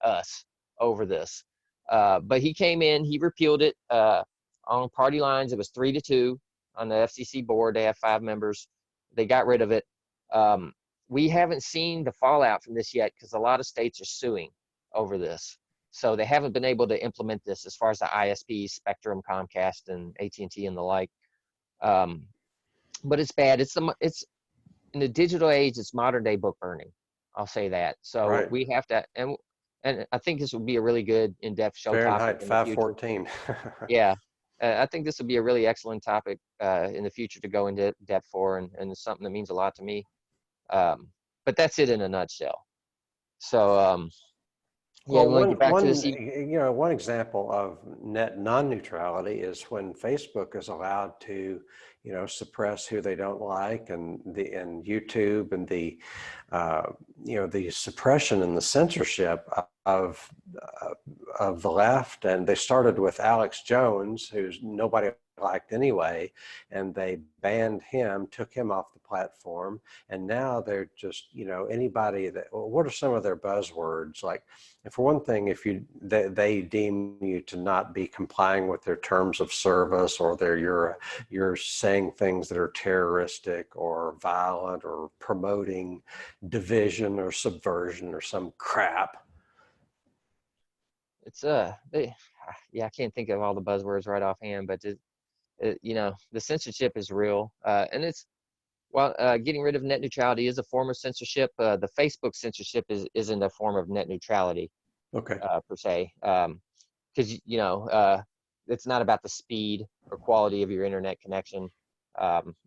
us over this. But he came in, he repealed it on party lines. It was 3-2 on the FCC board. They have 5 members. They got rid of it. We haven't seen the fallout from this yet because a lot of states are suing over this. So they haven't been able to implement this as far as the ISPs, Spectrum, Comcast, and AT&T and the like. But it's bad. It's in the digital age, it's modern day book burning. I'll say that. So Right. we have to, and I think this would be a really good in-depth show Fahrenheit topic in the future. 514. Yeah. I think this would be a really excellent topic in the future to go into depth for, and it's something that means a lot to me. But that's it in a nutshell. So, yeah, Well, we want to get back to this. one example of net non-neutrality is when Facebook is allowed to, suppress who they don't like, and YouTube and the suppression and the censorship of the left. And they started with Alex Jones, who's nobody liked anyway, and they banned him, took him off the platform, and now they're just, anybody that, what are some of their buzzwords? Like, for one thing, if they deem you to not be complying with their terms of service, or you're saying things that are terroristic or violent or promoting division or subversion or some crap. It's I can't think of all the buzzwords right offhand, but the censorship is real, and it's getting rid of net neutrality is a form of censorship. The Facebook censorship isn't a form of net neutrality, Okay. Per se, because it's not about the speed or quality of your internet connection.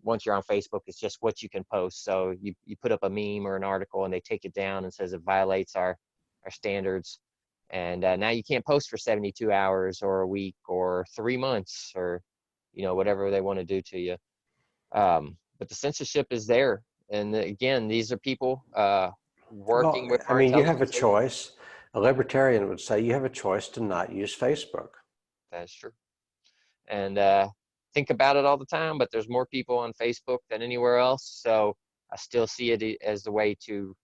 Once you're on Facebook, it's just what you can post. So you put up a meme or an article, and they take it down and says it violates our standards. And now you can't post for 72 hours or a week or 3 months or, whatever they want to do to you. But the censorship is there. And again, these are people working with our you have a intelligence. choice. A libertarian would say you have a choice to not use Facebook. That's true. And think about it all the time, but there's more people on Facebook than anywhere else. So I still see it as the way to,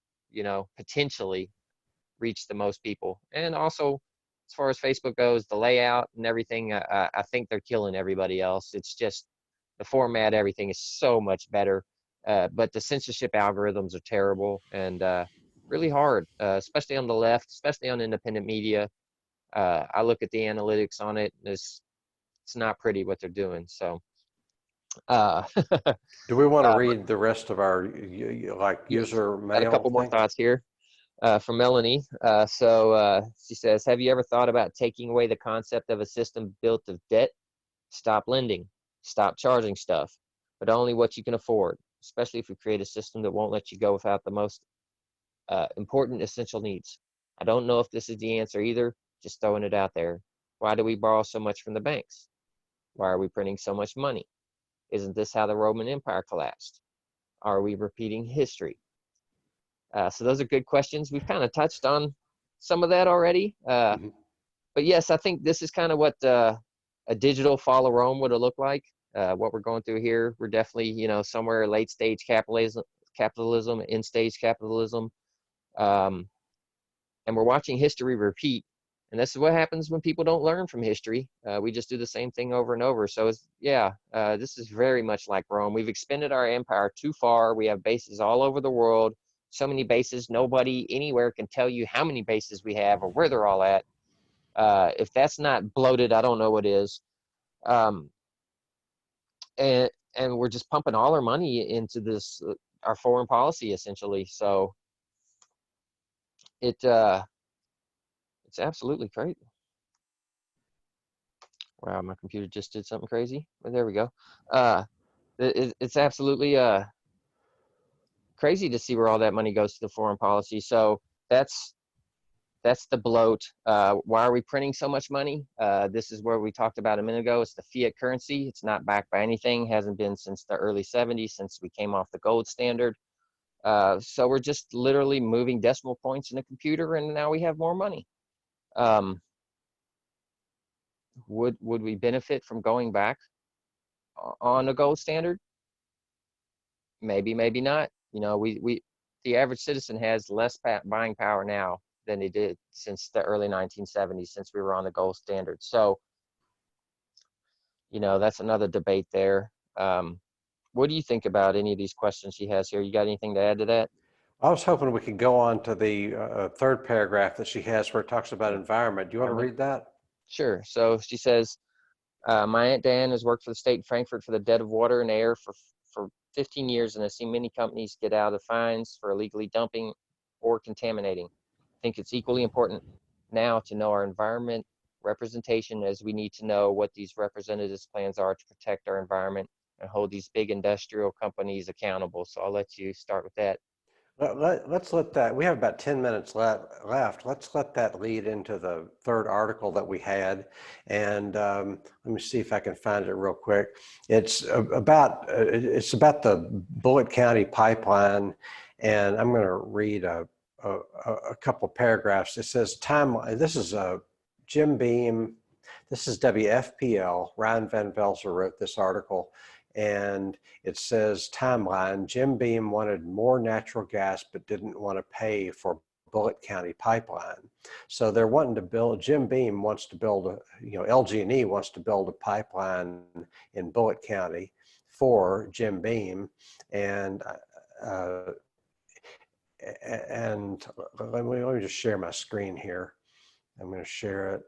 potentially reach the most people. And also, as far as Facebook goes, the layout and everything, I think they're killing everybody else. It's just the format, everything is so much better. But the censorship algorithms are terrible and really hard, especially on the left, especially on independent media. I look at the analytics on it, and it's not pretty what they're doing. So do we want to read the rest of our user mail? Got a couple more thoughts here. From Melanie. She says, have you ever thought about taking away the concept of a system built of debt? Stop lending, stop charging stuff, but only what you can afford, especially if you create a system that won't let you go without the most important essential needs. I don't know if this is the answer either, just throwing it out there. Why do we borrow so much from the banks? Why are we printing so much money? Isn't this how the Roman Empire collapsed? Are we repeating history? So those are good questions. We've kind of touched on some of that already. But yes, I think this is kind of what a digital fall of Rome would have looked like. What we're going through here, we're definitely, somewhere late stage capitalism, end stage capitalism. And we're watching history repeat. And this is what happens when people don't learn from history. We just do the same thing over and over. So this is very much like Rome. We've expanded our empire too far. We have bases all over the world. So many bases, nobody anywhere can tell you how many bases we have or where they're all at. If that's not bloated, I don't know what is. And we're just pumping all our money into this, our foreign policy, essentially. So It's absolutely crazy. Wow, my computer just did something crazy. But there we go. Uh, it's absolutely crazy to see where all that money goes to the foreign policy. So that's that's the bloat. Why are we printing so much money? This is where we talked about a minute ago. It's the fiat currency. It's not backed by anything. Hasn't been since the early 70s, since we came off the gold standard. So we're just literally moving decimal points in a computer, and now we have more money. Um, would we benefit from going back on a gold standard? Maybe, maybe not. You know, the average citizen has less buying power now than they did since the early 1970s, since we were on the gold standard. So, you know, that's another debate there. What do you think about any of these questions she has here? You got anything to add to that? I was hoping we could go on to the third paragraph that she has where it talks about environment. Do you want to Environment? read that? Sure. So she says, my Aunt Dan has worked for the state of Frankfurt for the dead of water and air for 15 years and has seen many companies get out of fines for illegally dumping or contaminating. I think it's equally important now to know our environment representation, as we need to know what these representatives' plans are to protect our environment and hold these big industrial companies accountable. So I'll let you start with that. Let's let that, we have about 10 minutes left. Let's let that lead into the third article that we had. And let me see if I can find it real quick. It's about the Bullitt County pipeline. And I'm going to read a couple of paragraphs. It says this is Jim Beam. This is WFPL. Ryan Van Velzer wrote this article. And it says timeline, Jim Beam wanted more natural gas but didn't want to pay for Bullitt County pipeline. So they're wanting to build, Jim Beam wants to build, LG&E wants to build a pipeline in Bullitt County for Jim Beam. And let me just share my screen here. I'm going to share it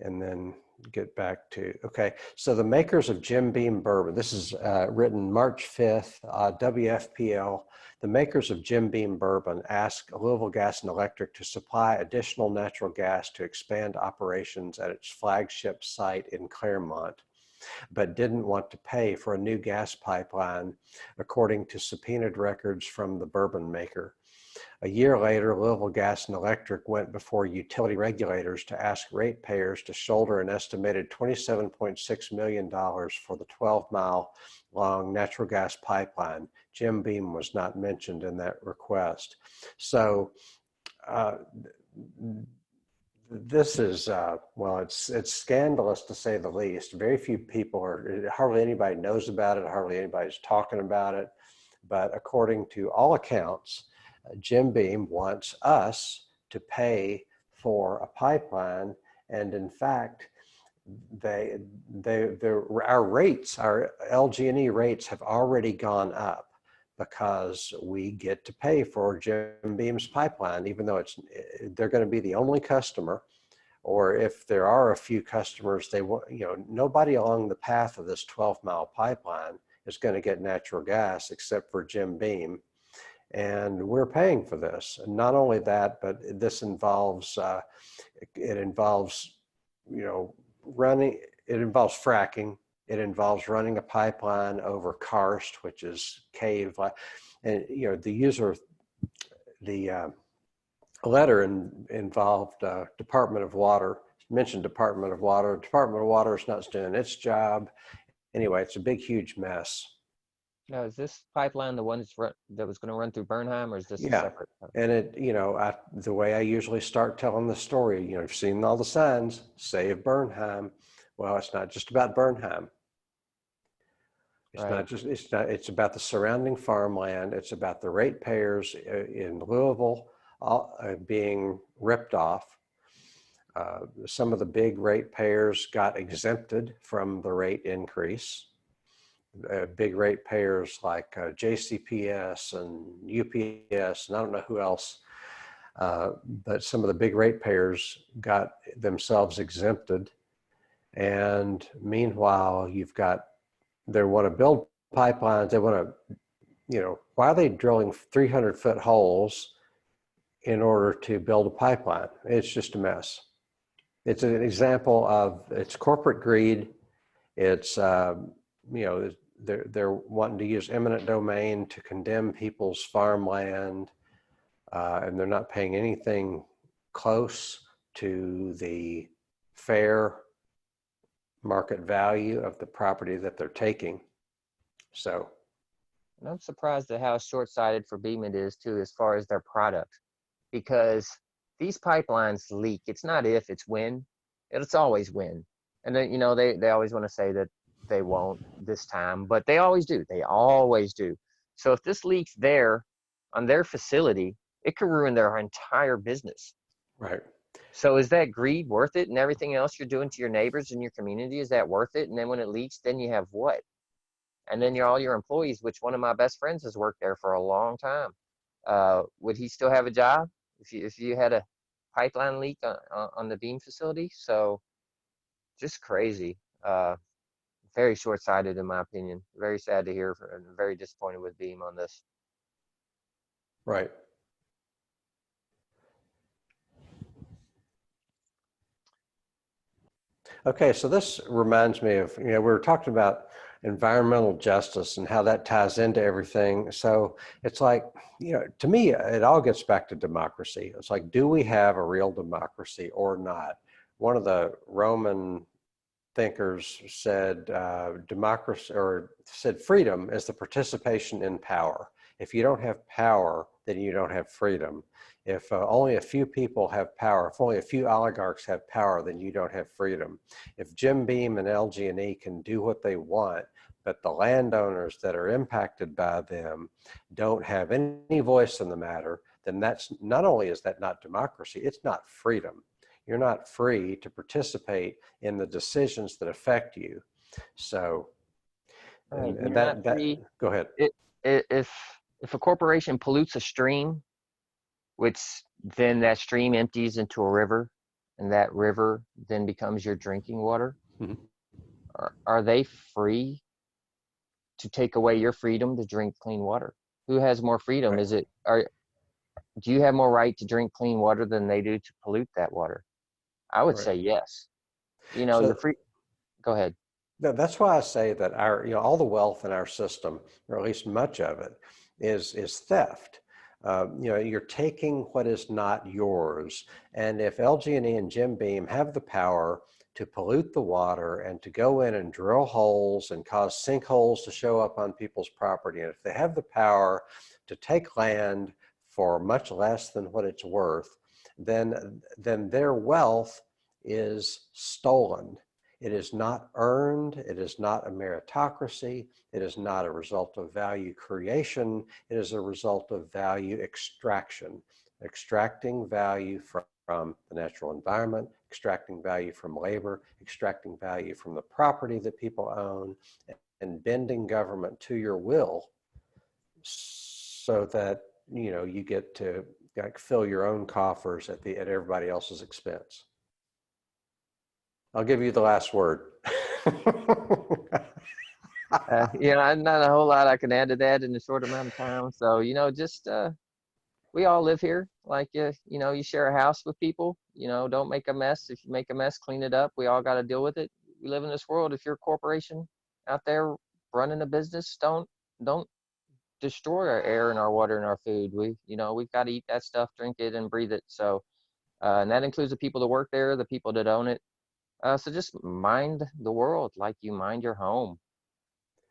and then get back to, okay. So the makers of Jim Beam bourbon, this is written March 5th, WFPL. The makers of Jim Beam bourbon asked Louisville Gas and Electric to supply additional natural gas to expand operations at its flagship site in Claremont, but didn't want to pay for a new gas pipeline, according to subpoenaed records from the bourbon maker. A year later, Louisville Gas and Electric went before utility regulators to ask ratepayers to shoulder an estimated $27.6 million for the 12-mile-long natural gas pipeline. Jim Beam was not mentioned in that request. So this is, well, it's scandalous to say the least. Very few people hardly anybody knows about it, hardly anybody's talking about it. But according to all accounts, Jim Beam wants us to pay for a pipeline, and in fact, our rates, our LG&E rates, have already gone up because we get to pay for Jim Beam's pipeline, even though they're going to be the only customer, or if there are a few customers, nobody along the path of this 12-mile pipeline is going to get natural gas except for Jim Beam. And we're paying for this. And not only that, but this involves, it involves fracking. It involves running a pipeline over karst, which is cave. And, the letter involved Department of Water, mentioned Department of Water. Department of Water is not doing its job. Anyway, it's a big, huge mess. Now, is this pipeline the one that was going to run through Bernheim, or is this a separate? And the way I usually start telling the story, you've seen all the signs, save Bernheim. Well, it's not just about Bernheim. It's about the surrounding farmland. It's about the ratepayers in Louisville being ripped off. Some of the big ratepayers got exempted from the rate increase. Big ratepayers like JCPS and UPS, and I don't know who else, but some of the big ratepayers got themselves exempted. And meanwhile, they want to build pipelines. They want to, why are they drilling 300-foot holes in order to build a pipeline. It's just a mess. It's an example of it's corporate greed. It's they're wanting to use eminent domain to condemn people's farmland, and they're not paying anything close to the fair market value of the property that they're taking. So, and I'm surprised at how short-sighted for Beam it is too, as far as their product, because these pipelines leak. It's not if, it's when. It's always when. And then, they always want to say that they won't this time, but they always do. They always do. So if this leaks there on their facility, it could ruin their entire business. right. So is that greed worth it? And everything else you're doing to your neighbors and your community, is that worth it? And then when it leaks, then you have what? And then all your employees, which one of my best friends has worked there for a long time. Would he still have a job if you had a pipeline leak on the Beam facility? So just crazy. Very short-sighted in my opinion. Very sad to hear, and very disappointed with Beam on this. Right. Okay, so this reminds me of, we were talking about environmental justice and how that ties into everything. So it's like, to me, it all gets back to democracy. It's like, do we have a real democracy or not? One of the Roman thinkers said democracy, or said freedom is the participation in power. If you don't have power, then you don't have freedom. If only a few people have power, if only a few oligarchs have power, then you don't have freedom. If Jim Beam and LG&E can do what they want, but the landowners that are impacted by them don't have any voice in the matter, then that's not only is that not democracy, it's not freedom. You're not free to participate in the decisions that affect you. So, Right. and You're not that free. go ahead. If a corporation pollutes a stream, which then that stream empties into a river, and that river then becomes your drinking water, Mhm. are they free to take away your freedom to drink clean water? Who has more freedom? Right. Do you have more right to drink clean water than they do to pollute that water? I would Right. say yes. You're So free. Go ahead. that's why I say that all the wealth in our system, or at least much of it, is theft. You're taking what is not yours. And if LG&E and Jim Beam have the power to pollute the water and to go in and drill holes and cause sinkholes to show up on people's property, and if they have the power to take land for much less than what it's worth, then their wealth is stolen. It is not earned. It is not a meritocracy. It is not a result of value creation. It is a result of value extraction, extracting value from the natural environment, extracting value from labor, extracting value from the property that people own, and bending government to your will so that you get to fill your own coffers at everybody else's expense. I'll give you the last word. Not a whole lot I can add to that in a short amount of time. So, just we all live here. Like, you share a house with people. Don't make a mess. If you make a mess, clean it up. We all got to deal with it. We live in this world. If you're a corporation out there running a business, don't destroy our air and our water and our food. We've got to eat that stuff, drink it, and breathe it. So, and that includes the people that work there, the people that own it. So just mind the world like you mind your home.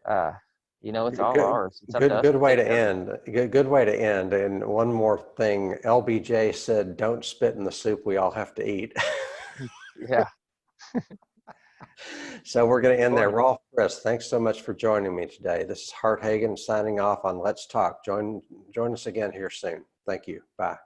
It's all Good, ours. It's up to us to way take to care of it. end. Good way to end. And one more thing, LBJ said, "Don't spit in the soup we all have to eat." Yeah. So we're going to end there. Point. Rolf, Friis, thanks so much for joining me today. This is Hart Hagan signing off on Let's Talk. Join us again here soon. Thank you. Bye.